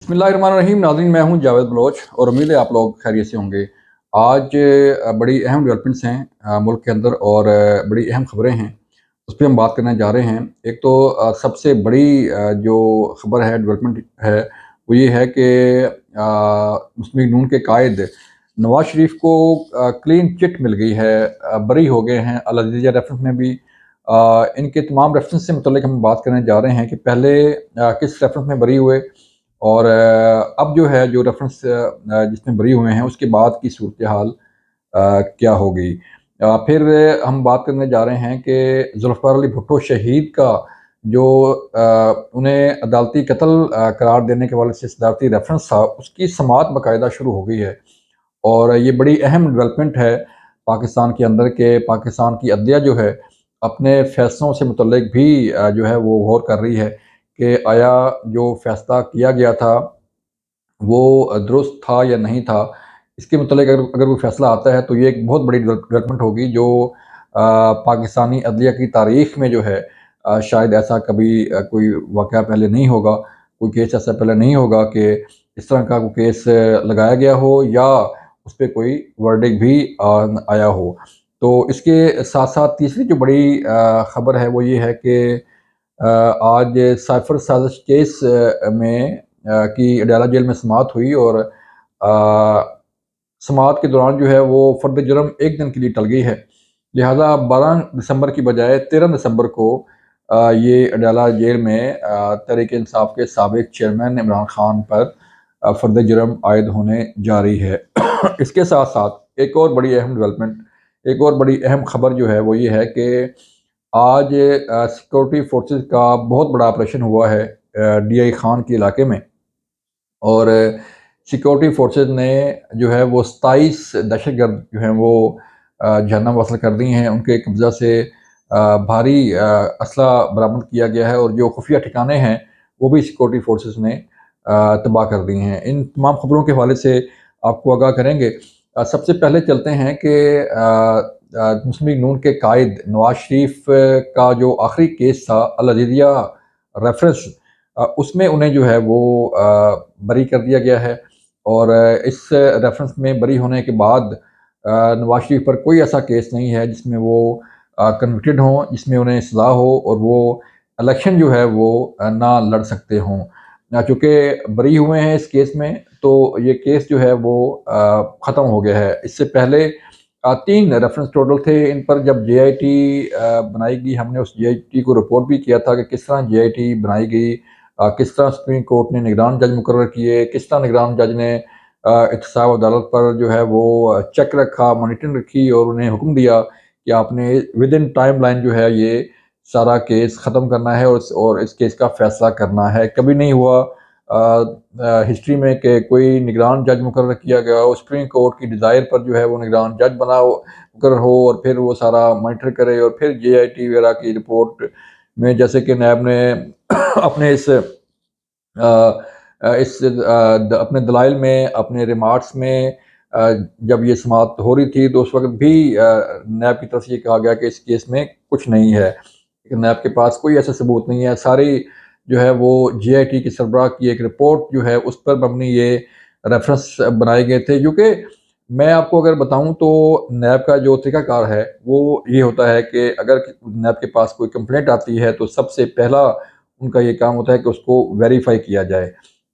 बिस्मिल्लाहिर्रहमानिर्रहीम। नाज़रीन, मैं हूं जावेद बलोच और उम्मीद है आप लोग खैरियत से होंगे। आज बड़ी अहम डेवलपमेंट्स हैं मुल्क के अंदर और बड़ी अहम खबरें हैं, उस पर हम बात करने जा रहे हैं। एक तो सबसे बड़ी जो खबर है, डेवलपमेंट है, वो ये है कि मुस्लिम लीग नून के कायद नवाज शरीफ को क्लीन चिट मिल गई है, बरी हो गए हैं अल अज़ीज़िया रेफरेंस में भी। इनके तमाम रेफरेंस से मुतल्लिक हम बात करने जा रहे हैं कि पहले किस रेफरेंस में बरी हुए और अब जो है जो रेफरेंस जिसमें बरी हुए हैं उसके बाद की सूरत हाल क्या होगी। फिर हम बात करने जा रहे हैं कि जुल्फ़िकार अली भुट्टो शहीद का जो उन्हें अदालती कत्ल करार देने के हवाले से सदारती रेफरेंस था, उसकी समाअत बाकायदा शुरू हो गई है। और ये बड़ी अहम डेवलपमेंट है पाकिस्तान के अंदर के पाकिस्तान की अदलिया जो है अपने फ़ैसलों से मुतल्लिक भी जो है वो गौर कर रही है कि आया जो फ़ैसला किया गया था वो दुरुस्त था या नहीं था। इसके मुतल्लिक अगर अगर कोई फ़ैसला आता है तो ये एक बहुत बड़ी डेवलपमेंट होगी जो पाकिस्तानी अदलिया की तारीख़ में जो है शायद ऐसा कभी कोई वाक़या पहले नहीं होगा, कोई केस ऐसा पहले नहीं होगा कि इस तरह का कोई केस लगाया गया हो या उस पे कोई वर्डिक्ट भी आया हो। तो इसके साथ-साथ तीसरी जो बड़ी खबर है वो ये है कि आज साइफर साजिश केस में की अडयाला जेल में समाअत हुई और समाअत के दौरान जो है वो फ़र्द जुर्म 1 दिन के लिए टल गई है। लिहाजा 12 दिसंबर की बजाय 13 दिसंबर को ये अडयाला जेल में तहरीक-ए-इंसाफ के साबिक़ चेयरमैन इमरान खान पर फ़र्द जुर्म आयद होने जा रही है। इसके साथ-साथ एक और बड़ी अहम डेवलपमेंट, एक और बड़ी अहम खबर जो है वो ये है कि आज सिक्योरिटी फोर्सेस का बहुत बड़ा ऑपरेशन हुआ है डीआई खान के इलाके में और सिक्योरिटी फोर्सेस ने जो है वो 27 दहशतगर्द जो हैं वो जहन्नम वसल कर दी हैं। उनके कब्ज़ा से भारी असला बरामद किया गया है और जो खुफिया ठिकाने हैं वो भी सिक्योरिटी फोर्सेस ने तबाह कर दी हैं। इन तमाम खबरों के हवाले से आपको आगाह करेंगे। सबसे पहले चलते हैं कि मुस्लिम लीग नून के कायद नवाज शरीफ का जो आखिरी केस था अल अज़ीज़िया रेफरेंस, उसमें उन्हें जो है वो बरी कर दिया गया है और इस रेफरेंस में बरी होने के बाद नवाज शरीफ पर कोई ऐसा केस नहीं है जिसमें वो कन्विक्टेड हों, जिसमें उन्हें सज़ा हो और वो इलेक्शन जो है वो ना लड़ सकते हों। चूँकि बरी हुए हैं इस केस में तो ये केस जो है वो ख़त्म हो गया है। इससे पहले 3 रेफरेंस टोटल थे इन पर। जब जेआईटी बनाई गई, हमने उस जेआईटी को रिपोर्ट भी किया था कि किस तरह जेआईटी बनाई गई, किस तरह सुप्रीम कोर्ट ने निगरान जज मुकर्रर किए, किस तरह निगरान जज ने एहतसाब अदालत पर जो है वो चेक रखा, मॉनिटरिंग रखी और उन्हें हुक्म दिया कि आपने विद इन टाइम लाइन जो है ये सारा केस ख़त्म करना है और इस केस का फ़ैसला करना है। कभी नहीं हुआ हिस्ट्री में कि कोई निगरान जज मुकर्रर किया गया हो, सुप्रीम कोर्ट की डिज़ायर पर जो है वो निगरान जज बना हो मुकर्रर हो और फिर वो सारा मॉनिटर करे और फिर जेआईटी वगैरह की रिपोर्ट में जैसे कि नैब ने अपने अपने दलाइल में, अपने रिमार्क्स में जब ये समाअत हो रही थी तो उस वक़्त भी नैब की तरफ से ये कहा गया कि इस केस में कुछ नहीं है। नैब के पास कोई ऐसा सबूत नहीं है। सारी जो है वो जेआईटी की सरबराह की एक रिपोर्ट जो है उस पर मबनी ये रेफरेंस बनाए गए थे। क्योंकि मैं आपको अगर बताऊँ तो नैब का जो तरीक़ाकार है वो ये होता है कि अगर नैब के पास कोई कंप्लेंट आती है तो सबसे पहला उनका ये काम होता है कि उसको वेरीफ़ाई किया जाए।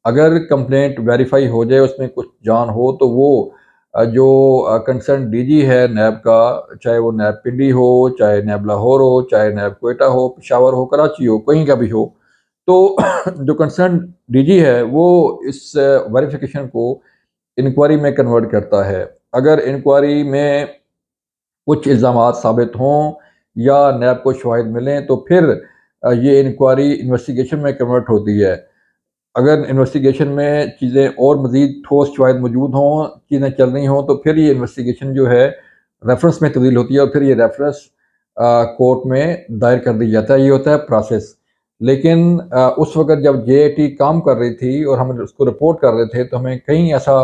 अगर कंप्लेंट वेरीफ़ाई हो जाए, उसमें कुछ जान हो तो वो जो कंसर्न डीजी है नैब का, चाहे वो नैब पिंडी हो, चाहे नैब लाहौर हो, चाहे नैब क्वेटा हो, पेशावर हो, कराची हो, कहीं का भी हो, तो जो कंसर्न डीजी है वो इस वेरिफ़िकेशन को इंक्वायरी में कन्वर्ट करता है। अगर इंक्वायरी में कुछ इल्ज़ामात साबित हों या नैब को शवाहिद मिलें तो फिर ये इंक्वायरी इन्वेस्टिगेशन में कन्वर्ट होती है। अगर इन्वेस्टिगेशन में चीज़ें और मज़ीद ठोस शवाहिद मौजूद हों, चीज़ें चल रही हों तो फिर ये इन्वेस्टिगेशन जो है रेफ़रेंस में तब्दील होती है और फिर ये रेफ़रेंस कोर्ट में दायर कर दिया जाता है। ये होता है प्रोसेस। लेकिन उस वक़्त जब जेआईटी काम कर रही थी और हम उसको रिपोर्ट कर रहे थे तो हमें कहीं ऐसा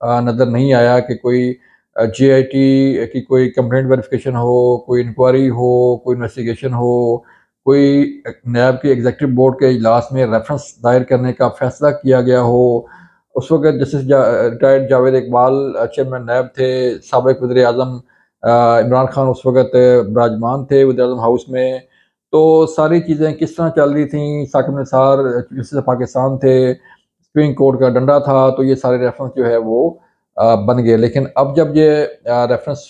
नज़र नहीं आया कि कोई जेआईटी की कोई कंप्लेंट वेरिफ़िकेशन हो, कोई इंक्वायरी हो, कोई इन्वेस्टिगेशन हो, कोई नैब के एग्जीक्यूटिव बोर्ड के इजलास में रेफरेंस दायर करने का फैसला किया गया हो। उस वक़्त justice retired Javed Iqbal chairman NAB थे, साबिक़ वज़ीर-ए-आज़म इमरान खान उस वक़्त विराजमान थे वज़ीर-ए-आज़म हाउस में। तो सारी चीज़ें किस तरह चल रही थीं, साकिब निसार चीफ जस्टिस पाकिस्तान थे, सुप्रीम कोर्ट का डंडा था, तो ये सारे रेफरेंस जो है वो बन गए। लेकिन अब जब ये रेफरेंस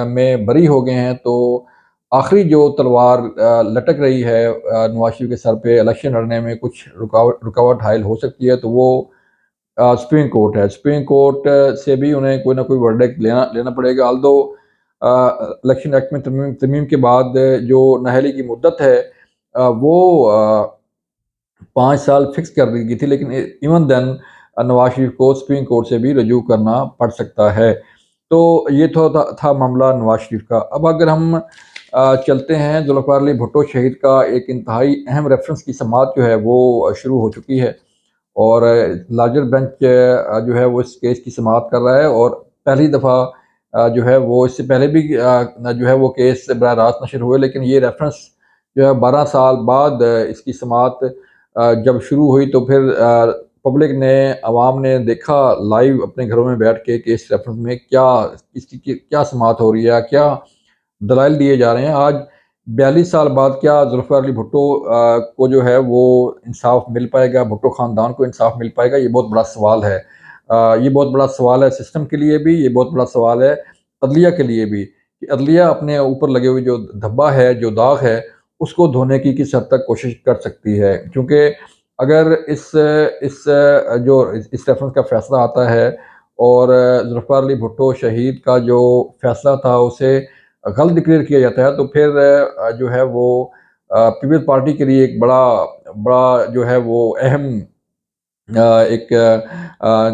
में बरी हो गए हैं, तो आखिरी जो तलवार लटक रही है नवाज शरीफ के सर पे इलेक्शन लड़ने में कुछ रुकावट हायल हो सकती है, तो वो सुप्रीम कोर्ट है। सुप्रीम कोर्ट से भी उन्हें कोई ना कोई वर्डिक्ट लेना लेना पड़ेगा। ऑल्दो इलेक्शन एक्ट में तरमीम तरमीम के बाद जो नाअहली की मुद्दत है वो 5 साल फिक्स कर दी गई थी, लेकिन इवन देन नवाज शरीफ को सुप्रीम कोर्ट से भी रजू करना पड़ सकता है। तो ये तो था मामला नवाज शरीफ का। अब अगर हम चलते हैं, जुल्फ़िकार अली भुट्टो शहीद का एक इंतहाई अहम रेफरेंस की समाअत जो है वो शुरू हो चुकी है, और लार्जर बेंच जो है वो इस केस की समाअत कर रहा है, और पहली दफ़ा जो है वो इससे पहले भी जो है वो केस बराह रास्त नशर हुए, लेकिन ये रेफरेंस जो है 12 साल बाद इसकी समाअत जब शुरू हुई, तो फिर पब्लिक ने, अवाम ने देखा लाइव अपने घरों में बैठ के कि इस रेफरेंस में इसकी क्या समाअत हो रही है, क्या दलाइल दिए जा रहे हैं। आज 42 साल बाद क्या जुल्फ़िकार अली भुट्टो को जो है वो इंसाफ मिल पाएगा, भुट्टो ख़ानदान को इंसाफ मिल पाएगा? ये बहुत बड़ा सवाल है। ये बहुत बड़ा सवाल है सिस्टम के लिए भी, ये बहुत बड़ा सवाल है अदलिया के लिए भी, कि अदलिया अपने ऊपर लगे हुए जो धब्बा है, जो दाग है, उसको धोने की किस हद तक कोशिश कर सकती है। क्योंकि अगर इस इस रेफरेंस का फ़ैसला आता है, और जुल्फ़िकार अली भुट्टो शहीद का जो फ़ैसला था उसे गलत डिक्लेयर किया जाता है, तो फिर जो है वो पीपल्स पार्टी के लिए एक बड़ा बड़ा जो है वो अहम एक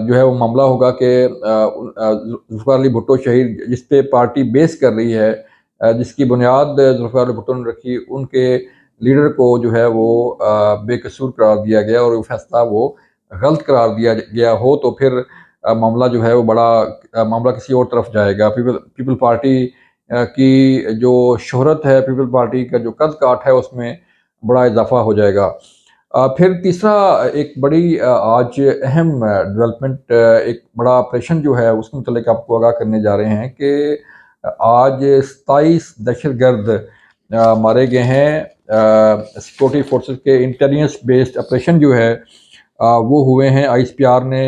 जो है वो मामला होगा कि जुल्फ़िकार अली भुट्टो शहीद जिस पे पार्टी बेस कर रही है, जिसकी बुनियाद जुल्फ़िकार अली भुट्टो ने रखी, उनके लीडर को जो है वो बेकसूर करार दिया गया, और वो फैसला वो गलत करार दिया गया हो, तो फिर मामला जो है वो बड़ा मामला किसी और तरफ जाएगा। पीपल पार्टी की जो शोहरत है, पीपल पार्टी का जो कद काठ है, उसमें बड़ा इजाफा हो जाएगा। फिर तीसरा एक बड़ी आज अहम डेवलपमेंट, एक बड़ा ऑपरेशन जो है उसके मुतल्लिक़ आपको आगाह करने जा रहे हैं कि आज 27 दहशतगर्द मारे गए हैं। सिक्योरिटी फोर्सेस के इंटेलिजेंस बेस्ड ऑपरेशन जो है वो हुए हैं। आईएसपीआर ने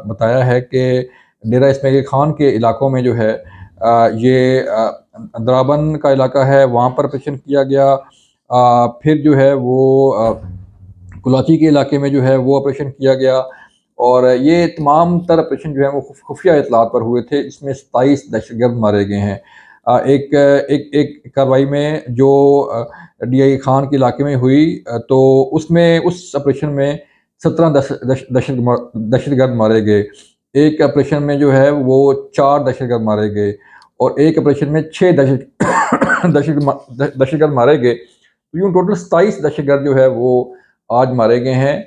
बताया है कि डेरा इस्माइल खान के इलाकों में जो है ये अंद्राबन का इलाका है, वहाँ पर ऑपरेशन किया गया। फिर जो है वो कुलाची के इलाके में जो है वो ऑपरेशन किया गया, और ये तमाम तर ऑपरेशन जो है वो खुफिया इतलात पर हुए थे। इसमें 27 दहशतगर्द मारे गए हैं। एक एक एक कार्रवाई में जो डीआई खान के इलाके में हुई, तो उसमें उस ऑपरेशन में 17 दहशतगर्द मारे गए। एक ऑपरेशन में जो है वो 4 दहशतगर्द मारे गए, और एक ऑपरेशन में 6 दहशतगर्द मारे गए। तो यूँ टोटल 27 दहशतगर्द जो है वो आज मारे गए हैं।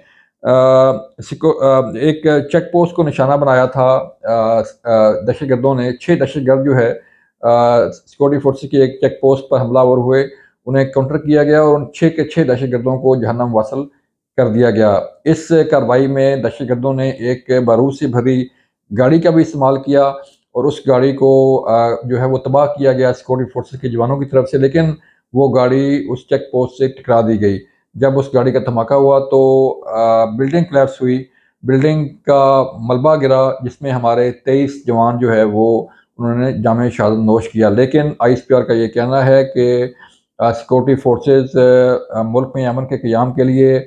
एक चेक पोस्ट को निशाना बनाया था दहशतगर्दों ने। 6 दहशतगर्द जो है सिक्योरिटी फोर्सेस की एक चेक पोस्ट पर हमलावर हुए, उन्हें काउंटर किया गया, और उन 6 के 6 दहशतगर्दों को जहन्नम वासल कर दिया गया। इस कार्रवाई में दहशतगर्दों ने एक बारूद से भरी गाड़ी का भी इस्तेमाल किया, और उस गाड़ी को जो है वो तबाह किया गया सिक्योरिटी फोर्सेस के जवानों की तरफ से, लेकिन वो गाड़ी उस चेक पोस्ट से टकरा दी गई। जब उस गाड़ी का धमाका हुआ, तो बिल्डिंग कोलैप्स हुई, बिल्डिंग का मलबा गिरा, जिसमें हमारे 23 जवान जो है वो उन्होंने जाम शहादत नोश किया। लेकिन आईएसपीआर का ये कहना है कि सिक्योरिटी फोर्सेस मुल्क में अमन के क़याम के लिए,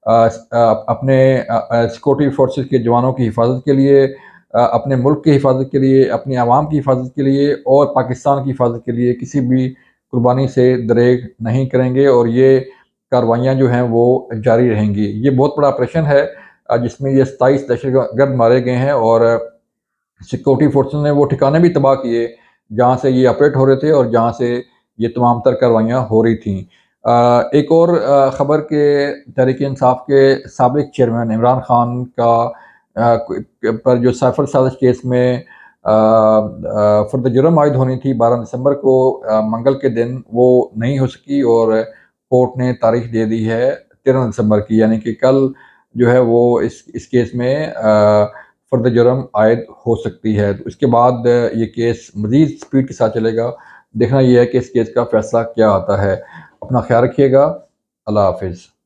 अपने सिक्योरिटी फोर्सेस के जवानों की हिफाजत के लिए, अपने मुल्क की हिफाजत के लिए, अपनी आवाम की हिफाजत के लिए, और पाकिस्तान की हिफाजत के लिए किसी भी कुर्बानी से दरेग नहीं करेंगे, और ये कार्रवाइयाँ जो हैं वो जारी रहेंगी। ये बहुत बड़ा ऑपरेशन है जिसमें ये 27 दहशतगर्द मारे गए हैं, और सिक्योरिटी फोर्सेस ने वो ठिकाने भी तबाह किए जहाँ से ये ऑपरेट हो रहे थे, और जहाँ से ये तमाम तर कार्रवाइयाँ हो रही थीं। एक और ख़बर के तहरीक इंसाफ के साबिक़ चेयरमैन इमरान खान का पर जो साइफर साजिश केस में फर्द जुर्म आयद होनी थी 12 दिसंबर को, मंगल के दिन वो नहीं हो सकी, और कोर्ट ने तारीख दे दी है 13 दिसंबर की, यानी कि कल जो है वो इस केस में फ़र्द जुर्म आयद हो सकती है। तो इसके बाद ये केस मज़ीद स्पीड के साथ चलेगा। देखना ये है कि इस केस का फ़ैसला क्या आता है। अपना ख़्याल रखिएगा। अल्लाह हाफ़िज़।